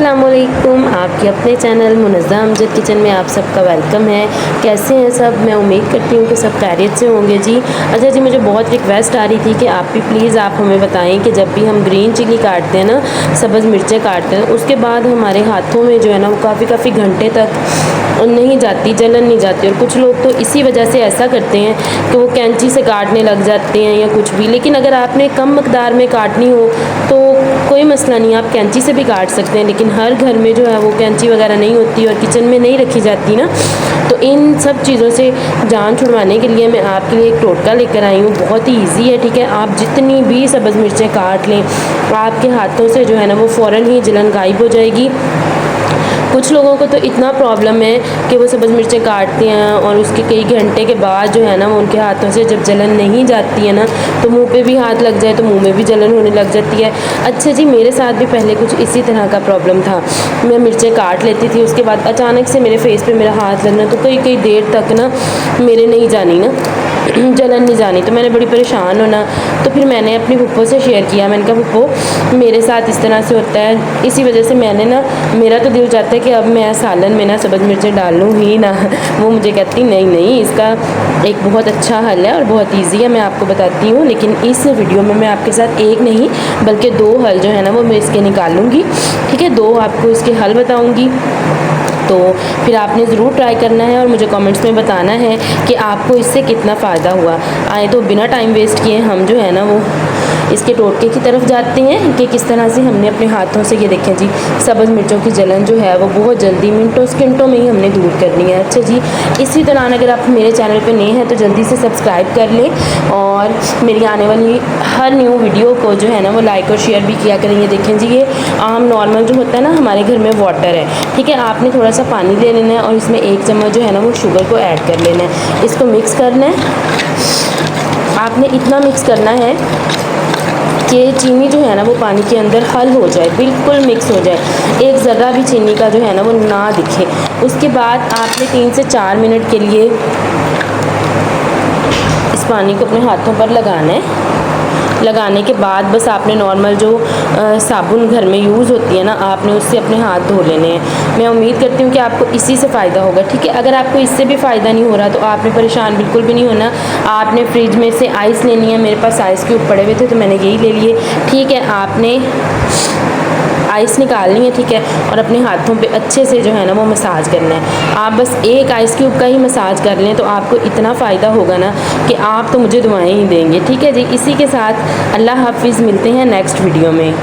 अस्सलामुअलैकुम, आपके अपने चैनल मुनज़्ज़ा अमजद किचन में आप सबका वेलकम है। कैसे हैं सब? मैं उम्मीद करती हूँ कि सब खैरियत से होंगे जी। अच्छा जी, मुझे बहुत रिक्वेस्ट आ रही थी कि आप भी प्लीज़ आप हमें बताएं कि जब भी हम ग्रीन चिली काटते हैं ना, सब्ज़ मिर्चें काटते हैं, उसके बाद हमारे हाथों में जो है ना वो काफ़ी घंटे तक नहीं जाती, जलन नहीं जाती। और कुछ लोग तो इसी वजह से ऐसा करते हैं कि वो कैंची से काटने लग जाते हैं या कुछ भी। लेकिन अगर आपने कम मकदार में काटनी हो तो कोई मसला नहीं, आप कैंची से भी काट सकते हैं। लेकिन हर घर में जो है वो कैंची वगैरह नहीं होती और किचन में नहीं रखी जाती ना, तो इन सब चीज़ों से जान छुड़वाने के लिए मैं आपके लिए एक टोटका लेकर आई हूँ। बहुत ही ईजी है, ठीक है। आप जितनी भी सब्ज़ मिर्चें काट लें, आपके हाथों से जो है ना वो फ़ौरन ही जलन गायब हो जाएगी। कुछ लोगों को तो इतना प्रॉब्लम है कि वो सब्ज़ मिर्चें काटते हैं और उसके कई घंटे के बाद जो है ना वो उनके हाथों से जब जलन नहीं जाती है ना, तो मुंह पे भी हाथ लग जाए तो मुंह में भी जलन होने लग जाती है। अच्छा जी, मेरे साथ भी पहले कुछ इसी तरह का प्रॉब्लम था। मैं मिर्चें काट लेती थी, उसके बाद अचानक से मेरे फेस पे मेरा हाथ लगना, तो कई देर तक ना मेरे नहीं जानी ना जलन नहीं जानी, तो मैंने बड़ी परेशान होना। तो फिर मैंने अपनी फुप्पो से शेयर किया। मैंने कहा फुप्पो, मेरे साथ इस तरह से होता है, इसी वजह से मैंने ना, मेरा तो दिल चाहता है कि अब मैं सालन में ना सब्ज़ मिर्चें डाल लूँ ही ना। वो मुझे कहती नहीं, इसका एक बहुत अच्छा हल है और बहुत ईजी है, मैं आपको बताती हूँ। लेकिन इस वीडियो में मैं आपके साथ एक नहीं बल्कि 2 हल जो है ना वो मैं इसके निकालूँगी, ठीक है। 2 आपको इसके हल बताऊँगी, तो फिर आपने ज़रूर ट्राई करना है और मुझे कमेंट्स में बताना है कि आपको इससे कितना फ़ायदा हुआ। आए तो बिना टाइम वेस्ट किए हम जो है ना वो इसके टोटके की तरफ जाते हैं कि किस तरह से हमने अपने हाथों से, ये देखें जी, सब्ज़ मिर्चों की जलन जो है वो बहुत जल्दी मिनटों सेकंडों में ही हमने दूर करनी है। अच्छा जी, इसी दौरान अगर आप मेरे चैनल पे नए हैं तो जल्दी से सब्सक्राइब कर लें और मेरी आने वाली हर न्यू वीडियो को जो है ना वो लाइक और शेयर भी किया करें। ये देखें जी, ये आम नॉर्मल जो होता है ना हमारे घर में वाटर है, ठीक है। आपने थोड़ा सा पानी ले लेना है और इसमें 1 चम्मच जो है ना वो शुगर को ऐड कर लेना है। इसको मिक्स करना है। आपने इतना मिक्स करना है कि चीनी जो है ना वो पानी के अंदर हल हो जाए, बिल्कुल मिक्स हो जाए, एक ज़र्रा भी चीनी का जो है ना वो ना दिखे। उसके बाद आपने 3 से 4 मिनट के लिए इस पानी को अपने हाथों पर लगाना है। लगाने के बाद बस आपने नॉर्मल जो साबुन घर में यूज़ होती है ना, आपने उससे अपने हाथ धो लेने हैं। मैं उम्मीद करती हूँ कि आपको इसी से फ़ायदा होगा, ठीक है। अगर आपको इससे भी फ़ायदा नहीं हो रहा तो आपने परेशान बिल्कुल भी नहीं होना। आपने फ्रिज में से आइस लेनी है। मेरे पास आइस क्यूब पड़े हुए थे तो मैंने यही ले लिए, ठीक है। आपने आइस निकालनी है, ठीक है, और अपने हाथों पे अच्छे से जो है ना वो मसाज करना है। आप बस एक आइस क्यूब का ही मसाज कर लें तो आपको इतना फ़ायदा होगा ना कि आप तो मुझे दुआएं ही देंगे, ठीक है जी। इसी के साथ अल्लाह हाफिज़, मिलते हैं नेक्स्ट वीडियो में।